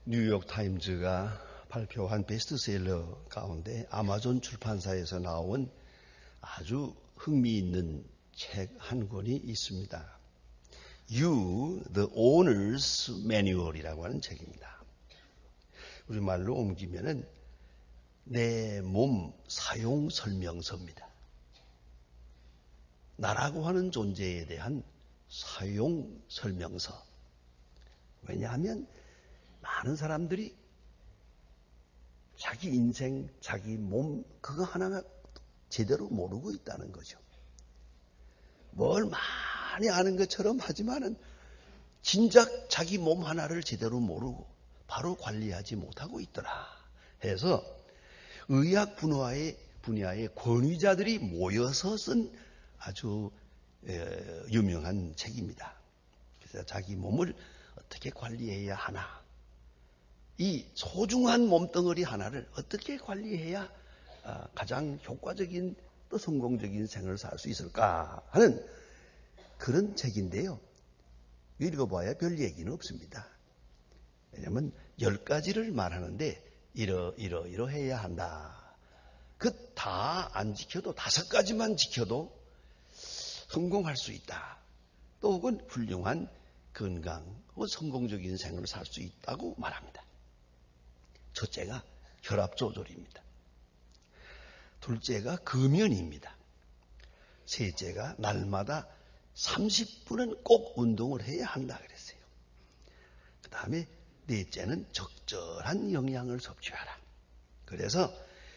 뉴욕 타임즈가 발표한 베스트셀러 가운데 아마존 출판사에서 나온 아주 흥미있는 책 한 권이 있습니다. You, the Owner's Manual이라고 하는 책입니다. 우리말로 옮기면은 내 몸 사용 설명서입니다. 나라고 하는 존재에 대한 사용 설명서. 왜냐하면 많은 사람들이 자기 인생, 자기 몸 그거 하나 제대로 모르고 있다는 거죠. 뭘 많이 아는 것처럼 하지만은 진작 자기 몸 하나를 제대로 모르고 바로 관리하지 못하고 있더라 해서 의학 분야의 권위자들이 모여서 쓴 아주 유명한 책입니다. 그래서 자기 몸을 어떻게 관리해야 하나, 이 소중한 몸덩어리 하나를 어떻게 관리해야 가장 효과적인 또 성공적인 생을 살 수 있을까 하는 그런 책인데요. 읽어봐야 별 얘기는 없습니다. 왜냐하면 10가지를 말하는데 이러해야 한다. 그 다 안 지켜도 5가지만 지켜도 성공할 수 있다. 또 혹은 훌륭한 건강 혹은 성공적인 생을 살 수 있다고 말합니다. 첫째가 혈압 조절입니다. 둘째가 금연입니다. 셋째가 날마다 30분은 꼭 운동을 해야 한다 그랬어요. 그 다음에 넷째는 적절한 영양을 섭취하라. 그래서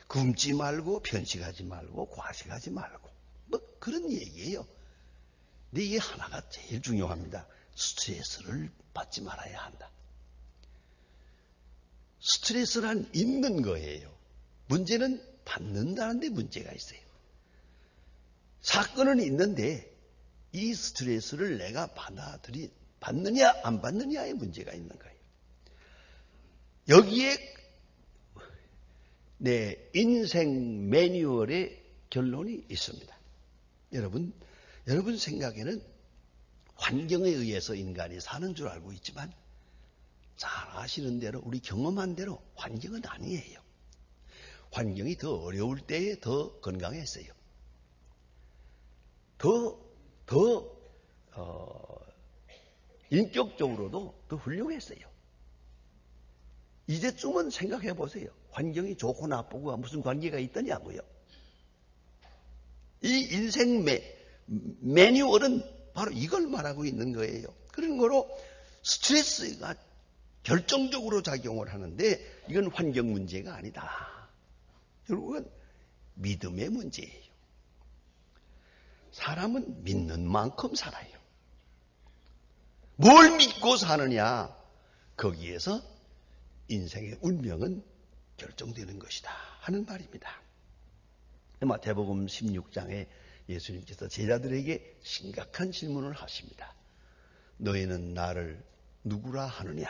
굶지 말고 편식하지 말고 과식하지 말고 뭐 그런 얘기예요. 근데 이게 하나가 제일 중요합니다. 스트레스를 받지 말아야 한다. 스트레스란 있는 거예요. 문제는 받는다는 데 문제가 있어요. 사건은 있는데 이 스트레스를 내가 받느냐 안 받느냐의 문제가 있는 거예요. 여기에 내 인생 매뉴얼의 결론이 있습니다. 여러분 생각에는 환경에 의해서 인간이 사는 줄 알고 있지만 잘 아시는 대로 우리 경험한 대로 환경은 아니에요. 환경이 더 어려울 때에 더 건강했어요. 인격적으로도 더 훌륭했어요. 이제쯤은 생각해 보세요. 환경이 좋고 나쁘고 무슨 관계가 있더냐고요. 이 인생 매뉴얼은 바로 이걸 말하고 있는 거예요. 그런 거로 스트레스가 결정적으로 작용을 하는데 이건 환경 문제가 아니다. 결국은 믿음의 문제예요. 사람은 믿는 만큼 살아요. 뭘 믿고 사느냐, 거기에서 인생의 운명은 결정되는 것이다 하는 말입니다. 마태복음 16장에 예수님께서 제자들에게 심각한 질문을 하십니다. 너희는 나를 누구라 하느냐?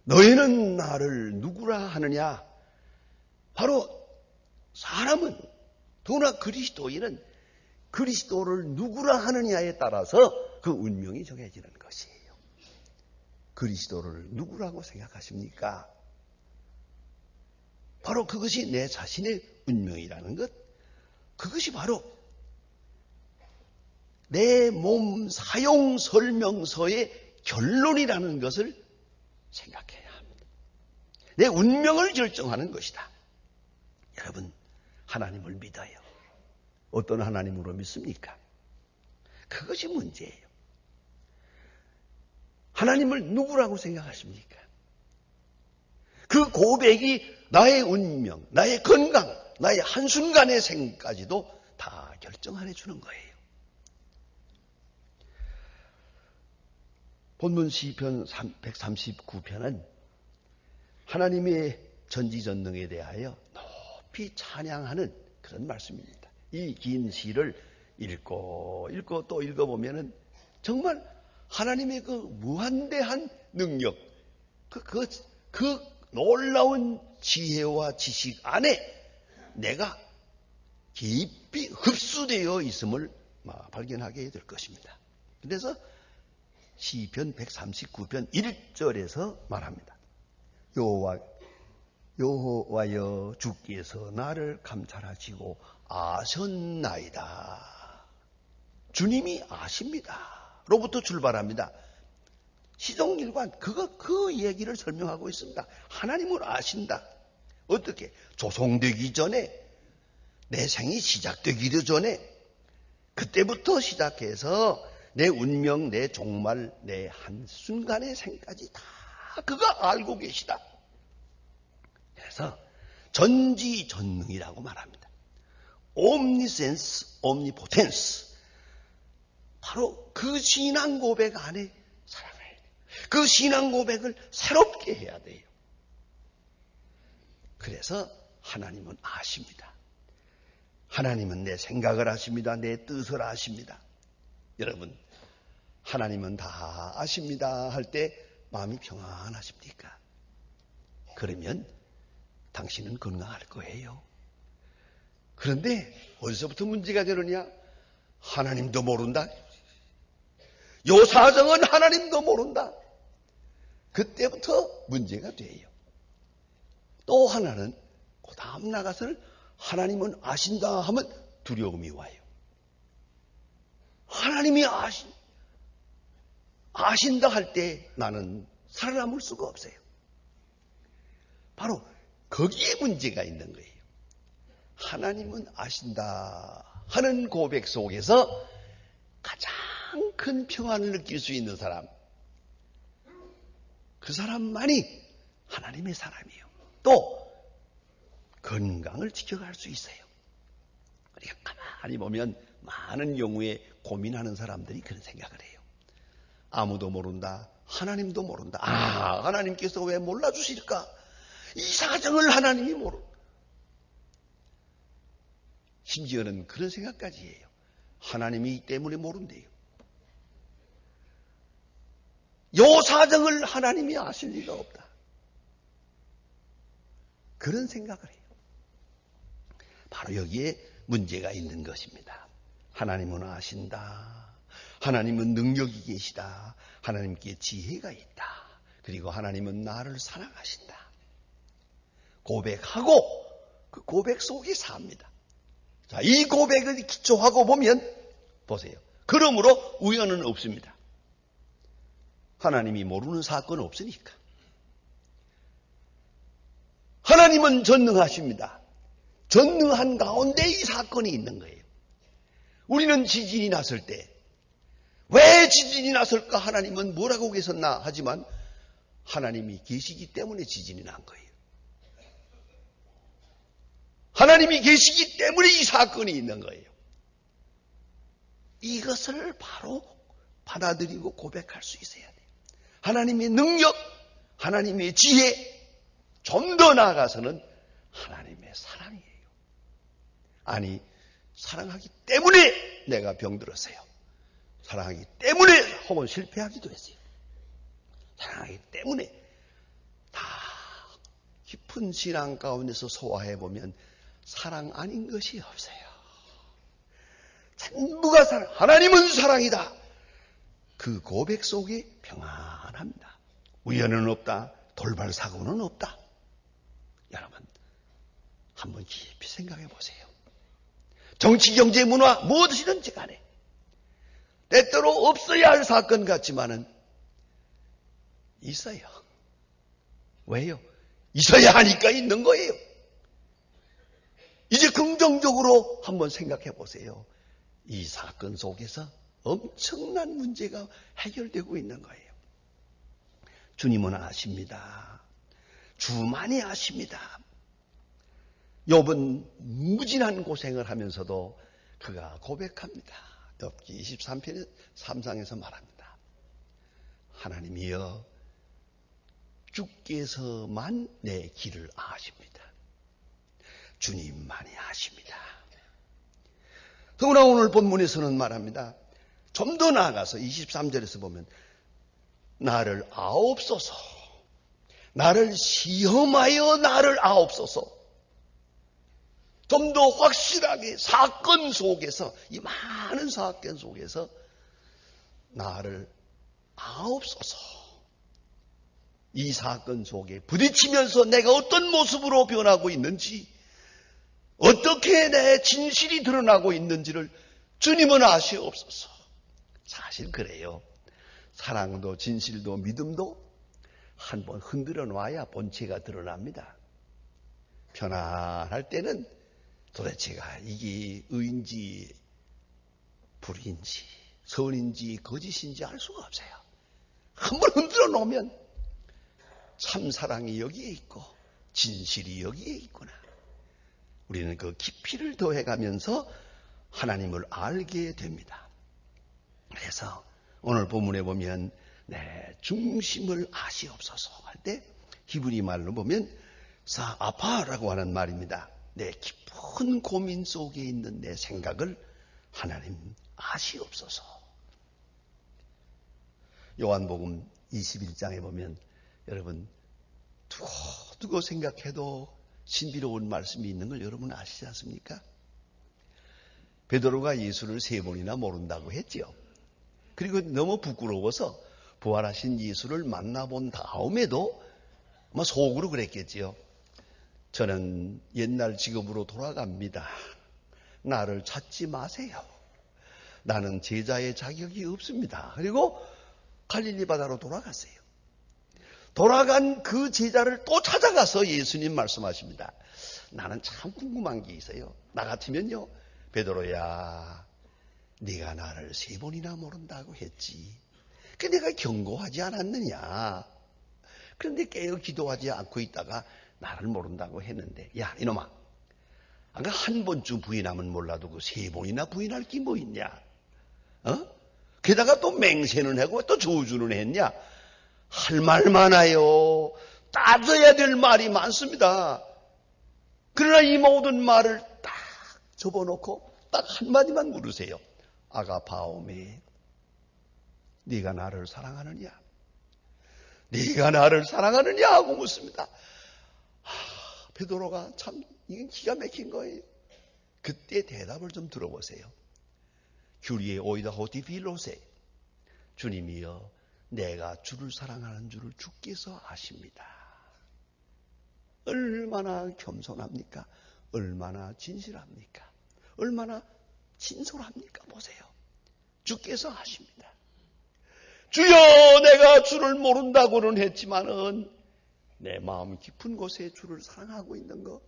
너희는 나를 누구라 하느냐? 바로 사람은, 더구나 그리스도인은 그리스도를 누구라 하느냐에 따라서 그 운명이 정해지는 것이에요. 그리스도를 누구라고 생각하십니까? 바로 그것이 내 자신의 운명이라는 것, 그것이 바로 내 몸 사용 설명서의 결론이라는 것을 생각해야 합니다. 내 운명을 결정하는 것이다. 여러분, 하나님을 믿어요. 어떤 하나님으로 믿습니까? 그것이 문제예요. 하나님을 누구라고 생각하십니까? 그 고백이 나의 운명, 나의 건강, 나의 한순간의 생까지도 다 결정해 주는 거예요. 본문 시편 139편은 하나님의 전지전능에 대하여 높이 찬양하는 그런 말씀입니다. 이 긴 시를 읽고 또 읽어보면은 정말 하나님의 그 무한대한 능력, 그 놀라운 지혜와 지식 안에 내가 깊이 흡수되어 있음을 발견하게 될 것입니다. 그래서 시편 139편 1절에서 말합니다. 여호와여 주께서 나를 감찰하시고 아셨나이다. 주님이 아십니다. 로부터 출발합니다. 시종일관 그 얘기를 설명하고 있습니다. 하나님은 아신다. 어떻게? 조성되기 전에, 내 생이 시작되기도 전에, 그때부터 시작해서 내 운명, 내 종말, 내 한순간의 생까지 다 그가 알고 계시다. 그래서 전지전능이라고 말합니다. omniscience, omnipotence. 바로 그 신앙 고백 안에 살아가야 돼요. 그 신앙 고백을 새롭게 해야 돼요. 그래서 하나님은 아십니다. 하나님은 내 생각을 아십니다. 내 뜻을 아십니다. 여러분, 하나님은 다 아십니다 할 때 마음이 평안하십니까? 그러면 당신은 건강할 거예요. 그런데 어디서부터 문제가 되느냐? 하나님도 모른다. 요 사정은 하나님도 모른다. 그때부터 문제가 돼요. 또 하나는 그 다음 나가서는 하나님은 아신다 하면 두려움이 와요. 하나님이 아신다 할 때 나는 살아남을 수가 없어요. 바로 거기에 문제가 있는 거예요. 하나님은 아신다 하는 고백 속에서 가장 큰 평안을 느낄 수 있는 사람, 그 사람만이 하나님의 사람이에요. 또 건강을 지켜갈 수 있어요. 우리가 가만히 보면 많은 경우에 고민하는 사람들이 그런 생각을 해요. 아무도 모른다. 하나님도 모른다. 하나님께서 왜 몰라주실까? 이 사정을 하나님이 모른다. 심지어는 그런 생각까지 해요. 하나님이 이 때문에 모른대요. 요 사정을 하나님이 아실 리가 없다. 그런 생각을 해요. 바로 여기에 문제가 있는 것입니다. 하나님은 아신다. 하나님은 능력이 계시다. 하나님께 지혜가 있다. 그리고 하나님은 나를 사랑하신다. 고백하고 그 고백 속에 삽니다. 자, 이 고백을 기초하고 보면 보세요. 그러므로 우연은 없습니다. 하나님이 모르는 사건은 없으니까. 하나님은 전능하십니다. 전능한 가운데 이 사건이 있는 거예요. 우리는 지진이 났을 때 왜 지진이 났을까? 하나님은 뭐라고 계셨나? 하지만 하나님이 계시기 때문에 지진이 난 거예요. 하나님이 계시기 때문에 이 사건이 있는 거예요. 이것을 바로 받아들이고 고백할 수 있어야 돼요. 하나님의 능력, 하나님의 지혜, 좀 더 나아가서는 하나님의 사랑이에요. 아니, 사랑하기 때문에 내가 병들었어요. 사랑하기 때문에 혹은 실패하기도 했어요. 사랑하기 때문에 다 깊은 신앙 가운데서 소화해보면 사랑 아닌 것이 없어요. 전부가 사랑, 하나님은 사랑이다. 그 고백 속에 평안합니다. 우연은 없다. 돌발 사고는 없다. 여러분, 한번 깊이 생각해 보세요. 정치, 경제, 문화 무엇이든지 간에 때때로 없어야 할 사건 같지만은 있어요. 왜요? 있어야 하니까 있는 거예요. 이제 긍정적으로 한번 생각해 보세요. 이 사건 속에서 엄청난 문제가 해결되고 있는 거예요. 주님은 아십니다. 주만이 아십니다. 욥은 무진한 고생을 하면서도 그가 고백합니다. 욥기 23편 3장에서 말합니다. 하나님이여, 주께서만 내 길을 아십니다. 주님만이 아십니다. 더구나 오늘 본문에서는 말합니다. 좀 더 나아가서 23절에서 보면 나를 아옵소서, 나를 시험하여 나를 아옵소서. 좀 더 확실하게 사건 속에서, 이 많은 사건 속에서 나를 아옵소서. 이 사건 속에 부딪히면서 내가 어떤 모습으로 변하고 있는지, 어떻게 내 진실이 드러나고 있는지를 주님은 아시옵소서. 사실 그래요. 사랑도 진실도 믿음도 한번 흔들어 놔야 본체가 드러납니다. 편안할 때는 도대체가 이게 의인지 불인지 선인지 거짓인지 알 수가 없어요. 한번 흔들어 놓으면 참 사랑이 여기에 있고 진실이 여기에 있구나. 우리는 그 깊이를 더해가면서 하나님을 알게 됩니다. 그래서 오늘 본문에 보면 내 중심을 아시옵소서 할 때 히브리 말로 보면 사아파라고 하는 말입니다. 내 깊은 고민 속에 있는 내 생각을 하나님 아시옵소서. 요한복음 21장에 보면 여러분 두고 생각해도 신비로운 말씀이 있는 걸 여러분 아시지 않습니까? 베드로가 예수를 3번이나 모른다고 했지요. 그리고 너무 부끄러워서 부활하신 예수를 만나본 다음에도 아마 속으로 그랬겠지요. 저는 옛날 직업으로 돌아갑니다. 나를 찾지 마세요. 나는 제자의 자격이 없습니다. 그리고 갈릴리 바다로 돌아갔어요. 돌아간 그 제자를 또 찾아가서 예수님 말씀하십니다. 나는 참 궁금한 게 있어요. 나 같으면요. 베드로야, 네가 나를 3번이나 모른다고 했지. 그 내가 경고하지 않았느냐. 그런데 깨어 기도하지 않고 있다가 나를 모른다고 했는데, 야 이놈아, 아까 한 번쯤 부인하면 몰라도 그 3번이나 부인할 게 뭐 있냐? 게다가 또 맹세는 하고 또 저주는 했냐? 할 말 많아요. 따져야 될 말이 많습니다. 그러나 이 모든 말을 딱 접어놓고 딱 한마디만 물으세요. 아가파오메, 네가 나를 사랑하느냐? 네가 나를 사랑하느냐? 하고 묻습니다. 베드로가 참 이건 기가 막힌 거예요. 그때 대답을 좀 들어보세요. 규리에 오이다 호티 필로세, 주님이여 내가 주를 사랑하는 줄을 주께서 아십니다. 얼마나 겸손합니까? 얼마나 진실합니까? 얼마나 진솔합니까? 보세요. 주께서 아십니다. 주여, 내가 주를 모른다고는 했지만은 내 마음 깊은 곳에 주를 사랑하고 있는 거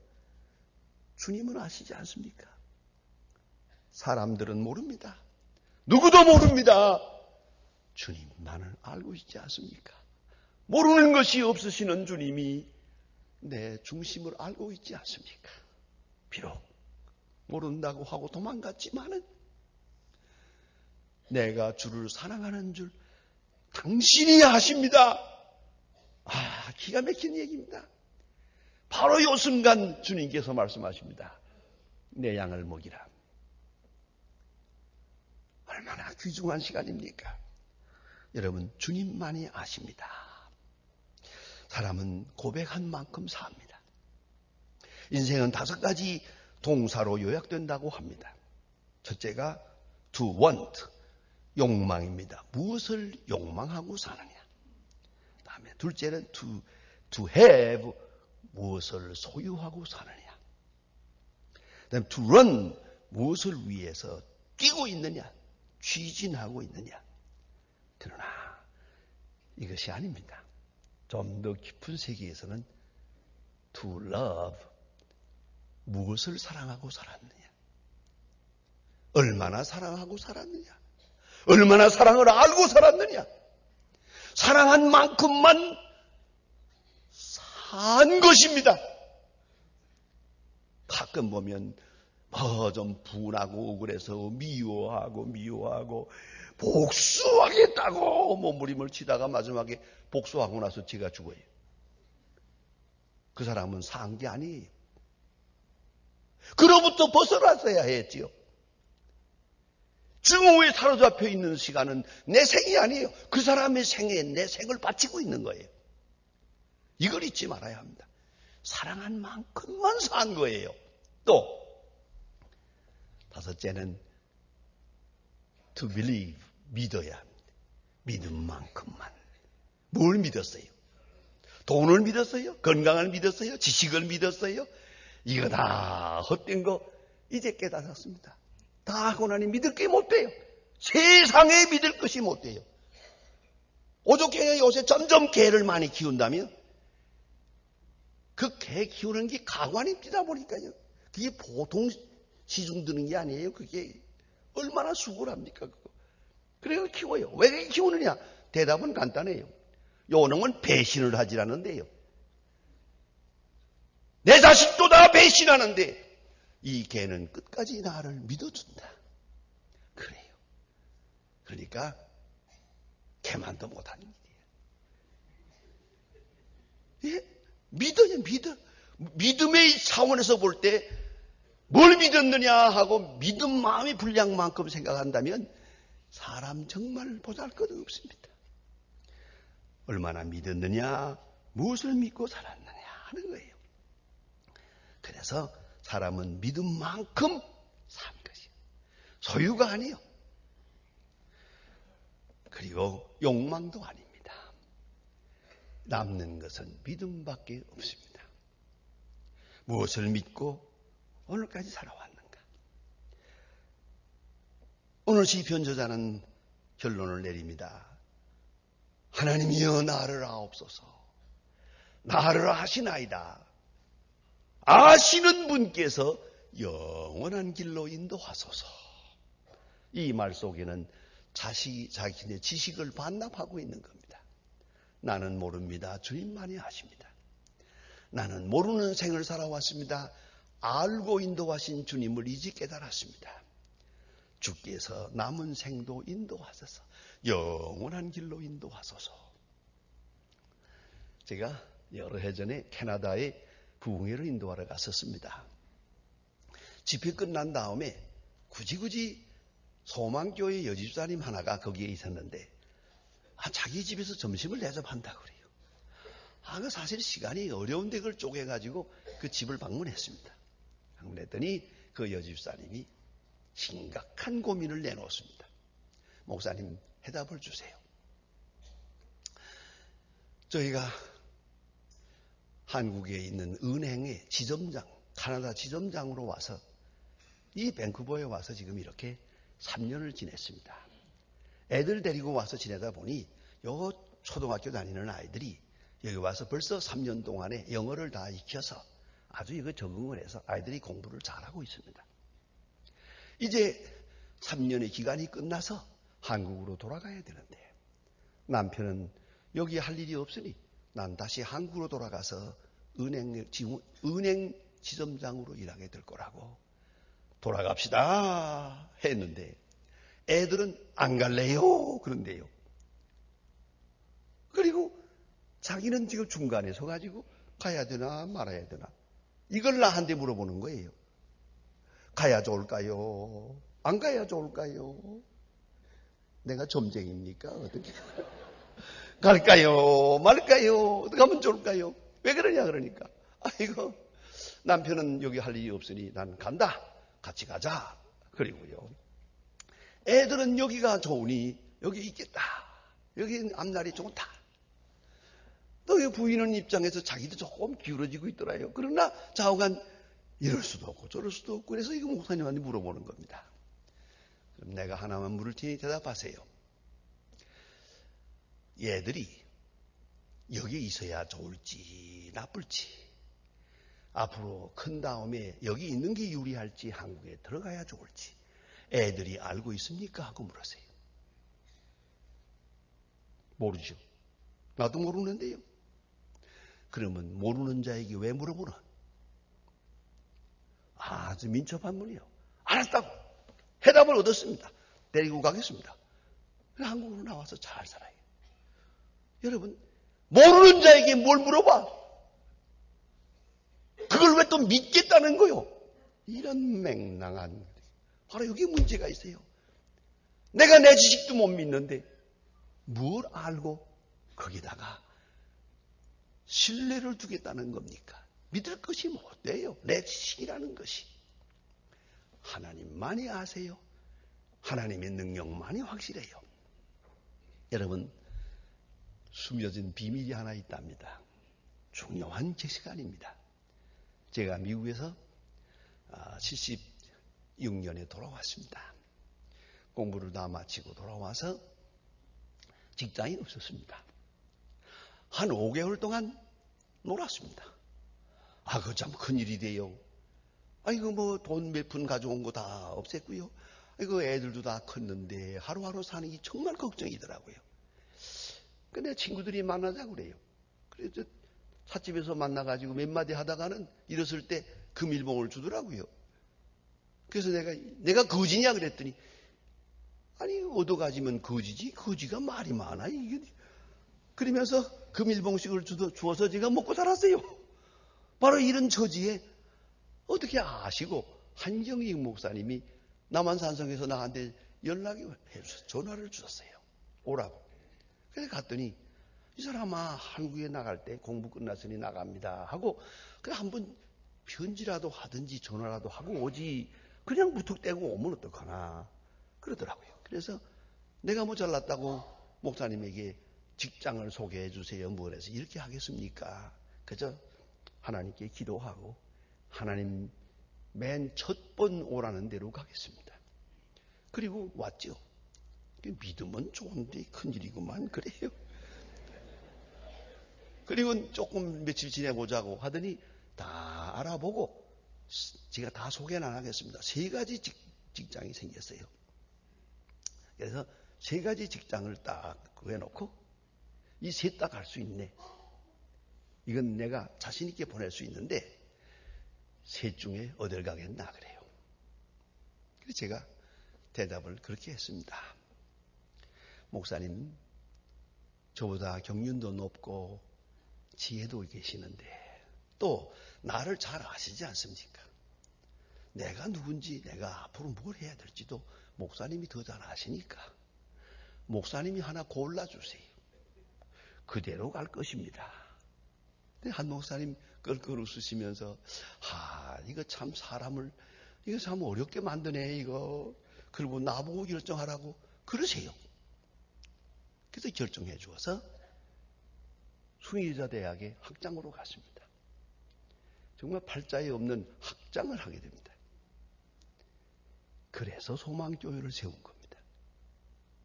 주님은 아시지 않습니까? 사람들은 모릅니다. 누구도 모릅니다. 주님만을 알고 있지 않습니까? 모르는 것이 없으시는 주님이 내 중심을 알고 있지 않습니까? 비록 모른다고 하고 도망갔지만은 내가 주를 사랑하는 줄 당신이 아십니다. 기가 막힌 얘기입니다. 바로 이 순간 주님께서 말씀하십니다. 내 양을 먹이라. 얼마나 귀중한 시간입니까? 여러분, 주님만이 아십니다. 사람은 고백한 만큼 삽니다. 인생은 5가지 동사로 요약된다고 합니다. 첫째가 to want, 욕망입니다. 무엇을 욕망하고 사느냐. 다음에 둘째는 to have, 무엇을 소유하고 사느냐. 그다음에 to run, 무엇을 위해서 뛰고 있느냐, 추진하고 있느냐. 그러나 이것이 아닙니다. 좀 더 깊은 세계에서는 to love, 무엇을 사랑하고 살았느냐, 얼마나 사랑하고 살았느냐, 얼마나 사랑을 알고 살았느냐, 사랑한 만큼만 산 것입니다. 가끔 보면 좀 분하고 억울해서 미워하고 복수하겠다고 몸부림을 치다가 마지막에 복수하고 나서 지가 죽어요. 그 사람은 산 게 아니에요. 그로부터 벗어났어야 했지요. 증오에 사로잡혀 있는 시간은 내 생이 아니에요. 그 사람의 생에 내 생을 바치고 있는 거예요. 이걸 잊지 말아야 합니다. 사랑한 만큼만 산 거예요. 또 5째는 to believe, 믿어야 합니다. 믿음만큼만. 뭘 믿었어요? 돈을 믿었어요? 건강을 믿었어요? 지식을 믿었어요? 이거 다 헛된 거 이제 깨달았습니다. 다 하고 나니 믿을 게 못 돼요. 세상에 믿을 것이 못 돼요. 오죽해 요새 점점 개를 많이 키운다면 그 개 키우는 게 가관이 뛰다 보니까요. 그게 보통 시중 드는 게 아니에요. 그게 얼마나 수고랍니까? 그거. 그래서 키워요. 왜 키우느냐? 대답은 간단해요. 요놈은 배신을 하질 않는데요. 내 자식도 다 배신하는데 이 개는 끝까지 나를 믿어준다. 그래요. 그러니까 개만도 못하는 일이에요. 예? 믿어요, 믿어. 믿음의 차원에서 볼 때 뭘 믿었느냐 하고 믿음 마음의 분량만큼 생각한다면 사람 정말 보잘것 없습니다. 얼마나 믿었느냐, 무엇을 믿고 살았느냐 하는 거예요. 그래서 사람은 믿음만큼 산 것이에요. 소유가 아니에요. 그리고 욕망도 아닙니다. 남는 것은 믿음밖에 없습니다. 무엇을 믿고 오늘까지 살아왔는가? 오늘 시편 저자는 결론을 내립니다. 하나님이여 나를 아옵소서. 나를 아시나이다. 아시는 분께서 영원한 길로 인도하소서. 이 말 속에는 자신의 지식을 반납하고 있는 겁니다. 나는 모릅니다. 주님만이 아십니다. 나는 모르는 생을 살아왔습니다. 알고 인도하신 주님을 이제 깨달았습니다. 주께서 남은 생도 인도하소서. 영원한 길로 인도하소서. 제가 여러 해 전에 캐나다에 부흥회를 인도하러 갔었습니다. 집회 끝난 다음에 굳이 소망교회 여집사님 하나가 거기에 있었는데 자기 집에서 점심을 대접한다고 그래요. 그 사실 시간이 어려운데 그걸 쪼개가지고 그 집을 방문했습니다. 방문했더니 그 여집사님이 심각한 고민을 내놓습니다. 목사님 해답을 주세요. 저희가 한국에 있는 은행의 지점장, 캐나다 지점장으로 와서 이 밴쿠버에 와서 지금 이렇게 3년을 지냈습니다. 애들 데리고 와서 지내다 보니 요 초등학교 다니는 아이들이 여기 와서 벌써 3년 동안에 영어를 다 익혀서 아주 이거 적응을 해서 아이들이 공부를 잘하고 있습니다. 이제 3년의 기간이 끝나서 한국으로 돌아가야 되는데 남편은 여기 할 일이 없으니 난 다시 한국으로 돌아가서 은행 지점장으로 일하게 될 거라고 돌아갑시다 했는데 애들은 안 갈래요 그런데요. 그리고 자기는 지금 중간에 서가지고 가야 되나 말아야 되나 이걸 나한테 물어보는 거예요. 가야 좋을까요? 안 가야 좋을까요? 내가 점쟁입니까? 어떻게 갈까요? 말까요? 어떻게 하면 좋을까요? 왜 그러냐 그러니까 아이고 남편은 여기 할 일이 없으니 난 간다. 같이 가자. 그리고요. 애들은 여기가 좋으니 여기 있겠다. 여기 앞날이 좋다. 또 부인은 입장에서 자기도 조금 기울어지고 있더라요. 그러나 좌우간 이럴 수도 없고 저럴 수도 없고 그래서 이거 목사님한테 물어보는 겁니다. 그럼 내가 하나만 물을 테니 대답하세요. 얘들이 여기 있어야 좋을지 나쁠지 앞으로 큰 다음에 여기 있는 게 유리할지 한국에 들어가야 좋을지 애들이 알고 있습니까? 하고 물으세요. 모르죠. 나도 모르는데요. 그러면 모르는 자에게 왜 물어보나? 아주 민첩한 분이요. 알았다고 해답을 얻었습니다. 데리고 가겠습니다. 한국으로 나와서 잘 살아요. 여러분 모르는 자에게 뭘 물어봐? 그걸 왜 또 믿겠다는 거요? 이런 맹랑한 바로 여기 문제가 있어요. 내가 내 지식도 못 믿는데 뭘 알고 거기다가 신뢰를 두겠다는 겁니까? 믿을 것이 못 돼요. 내 지식이라는 것이. 하나님만이 아세요. 하나님의 능력만이 확실해요. 여러분, 숨겨진 비밀이 하나 있답니다. 중요한 제 시간입니다. 제가 미국에서 76년에 돌아왔습니다. 공부를 다 마치고 돌아와서 직장이 없었습니다. 한 5개월 동안 놀았습니다. 그거 참 큰일이 돼요. 이거 뭐 돈 몇 푼 가져온 거 다 없앴고요. 이거 애들도 다 컸는데 하루하루 사는 게 정말 걱정이더라고요. 근데 친구들이 만나자고 그래요. 그래서 찻집에서 만나가지고 몇 마디 하다가는 일었을 때 금일봉을 주더라고요. 그래서 내가 거지냐 그랬더니 아니 얻어가지면 거지지 거지가 말이 많아 이게. 그러면서 금일봉씩을 주어서 제가 먹고 살았어요. 바로 이런 처지에 어떻게 아시고 한정익 목사님이 남한산성에서 나한테 연락이 해주셨어요. 전화를 주셨어요. 오라고. 그래서 갔더니 이 사람아 한국에 나갈 때 공부 끝났으니 나갑니다 하고 그냥 한번 편지라도 하든지 전화라도 하고 오지 그냥 무턱대고 오면 어떡하나 그러더라고요. 그래서 내가 뭐 잘났다고 목사님에게 직장을 소개해 주세요. 뭐래서 이렇게 하겠습니까? 그저 하나님께 기도하고 하나님 맨 첫 번 오라는 대로 가겠습니다. 그리고 왔죠. 믿으면 좋은데 큰일이구만 그래요. 그리고 조금 며칠 지내보자고 하더니 다 알아보고 제가 다 소개는 안 하겠습니다. 3가지 직장이 생겼어요. 그래서 3가지 직장을 딱 구해놓고 이 셋 다 갈 수 있네. 이건 내가 자신 있게 보낼 수 있는데 셋 중에 어딜 가겠나 그래요. 그래서 제가 대답을 그렇게 했습니다. 목사님, 저보다 경륜도 높고 지혜도 계시는데 또 나를 잘 아시지 않습니까? 내가 누군지 내가 앞으로 뭘 해야 될지도 목사님이 더 잘 아시니까 목사님이 하나 골라주세요. 그대로 갈 것입니다. 한 목사님 껄껄 웃으시면서 이거 참 사람을 이거 참 어렵게 만드네 이거. 그리고 나보고 결정하라고 그러세요. 그래서 결정해 주어서 숭의자 대학의 학장으로 갔습니다. 정말 팔자에 없는 학장을 하게 됩니다. 그래서 소망교회를 세운 겁니다.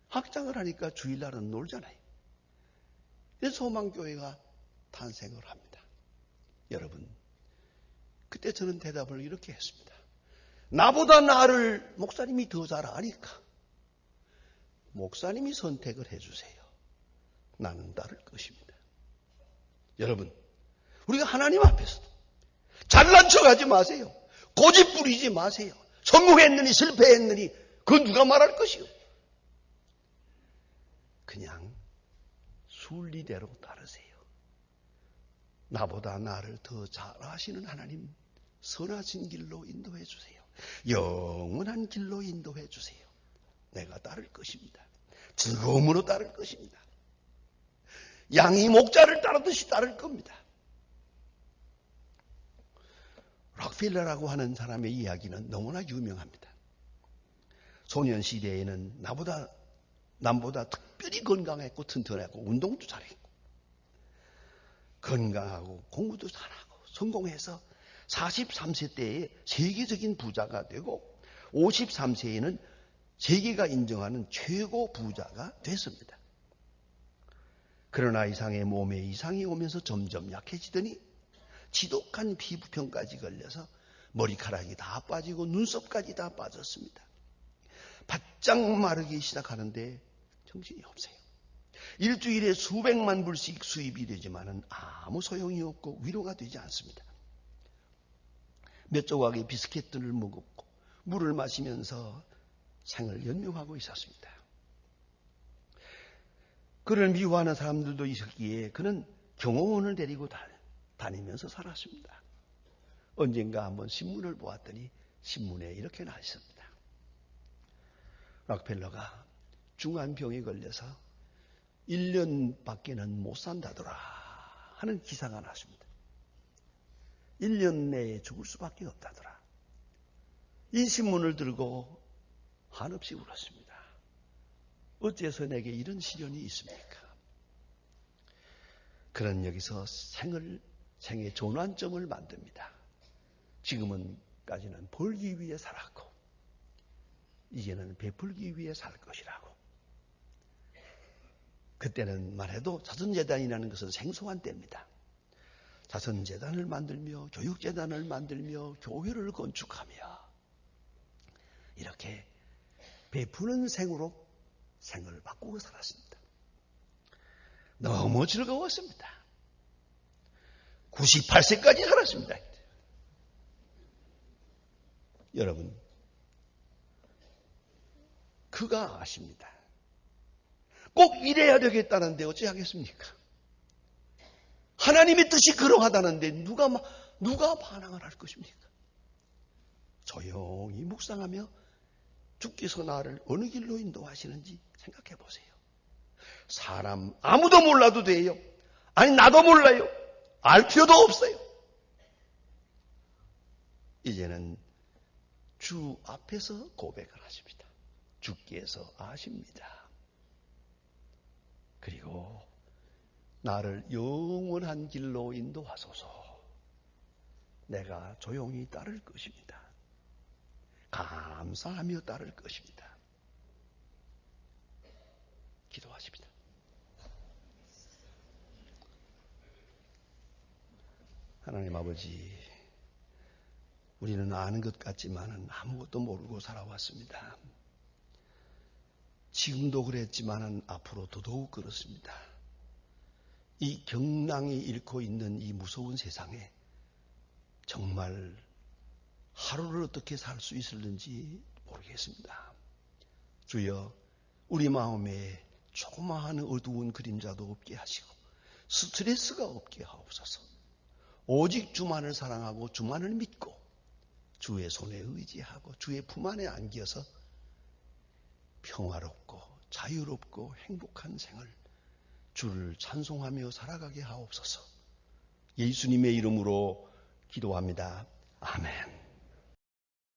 학장을 하니까 주일날은 놀잖아요. 그래서 소망교회가 탄생을 합니다. 여러분, 그때 저는 대답을 이렇게 했습니다. 나보다 나를 목사님이 더 잘 아니까 목사님이 선택을 해주세요. 나는 따를 것입니다. 여러분, 우리가 하나님 앞에서도 잘난 척하지 마세요. 고집 부리지 마세요. 성공했느니 실패했느니 그건 누가 말할 것이요. 그냥 순리대로 따르세요. 나보다 나를 더 잘 아시는 하나님 선하신 길로 인도해 주세요. 영원한 길로 인도해 주세요. 내가 따를 것입니다. 즐거움으로 따를 것입니다. 양이 목자를 따르듯이 따를 겁니다. 록펠러라고 하는 사람의 이야기는 너무나 유명합니다. 소년 시대에는 남보다 특별히 건강했고 튼튼했고 운동도 잘했고 건강하고 공부도 잘하고 성공해서 43세 때에 세계적인 부자가 되고 53세에는 세계가 인정하는 최고 부자가 됐습니다. 그러나 이상의 몸에 이상이 오면서 점점 약해지더니 지독한 피부병까지 걸려서 머리카락이 다 빠지고 눈썹까지 다 빠졌습니다. 바짝 마르기 시작하는데 정신이 없어요. 일주일에 수백만 불씩 수입이 되지만은 아무 소용이 없고 위로가 되지 않습니다. 몇 조각의 비스켓들을 먹었고 물을 마시면서 생을 연명하고 있었습니다. 그를 미워하는 사람들도 있었기에 그는 경호원을 데리고 다니면서 살았습니다. 언젠가 한번 신문을 보았더니 신문에 이렇게 나 있습니다. 록펠러가 중환병에 걸려서 1년밖에는 못 산다더라 하는 기사가 났습니다. 1년 내에 죽을 수밖에 없다더라. 이 신문을 들고 한없이 울었습니다. 어째서 내게 이런 시련이 있습니까? 그런 여기서 생의 전환점을 만듭니다. 지금은까지는 벌기 위해 살았고 이제는 베풀기 위해 살 것이라고. 그때는 말해도 자선재단이라는 것은 생소한 때입니다. 자선재단을 만들며 교육재단을 만들며 교회를 건축하며 이렇게 베푸는 생으로 생을 바꾸고 살았습니다. 너무 즐거웠습니다. 98세까지 살았습니다. 여러분, 그가 아십니다. 꼭 이래야 되겠다는데 어찌 하겠습니까? 하나님의 뜻이 그러하다는데 누가 반항을 할 것입니까? 조용히 묵상하며 주께서 나를 어느 길로 인도하시는지 생각해 보세요. 사람 아무도 몰라도 돼요. 아니 나도 몰라요. 알 필요도 없어요. 이제는 주 앞에서 고백을 하십니다. 주께서 아십니다. 그리고 나를 영원한 길로 인도하소서. 내가 조용히 따를 것입니다. 감사하며 따를 것입니다. 기도하십니다. 하나님 아버지, 우리는 아는 것 같지만은 아무것도 모르고 살아왔습니다. 지금도 그랬지만은 앞으로 더더욱 그렇습니다. 이 경랑이 잃고 있는 이 무서운 세상에 정말 하루를 어떻게 살 수 있을는지 모르겠습니다. 주여, 우리 마음에 조그마한 어두운 그림자도 없게 하시고 스트레스가 없게 하옵소서. 오직 주만을 사랑하고 주만을 믿고 주의 손에 의지하고 주의 품 안에 안겨서 평화롭고 자유롭고 행복한 생을 주를 찬송하며 살아가게 하옵소서. 예수님의 이름으로 기도합니다. 아멘.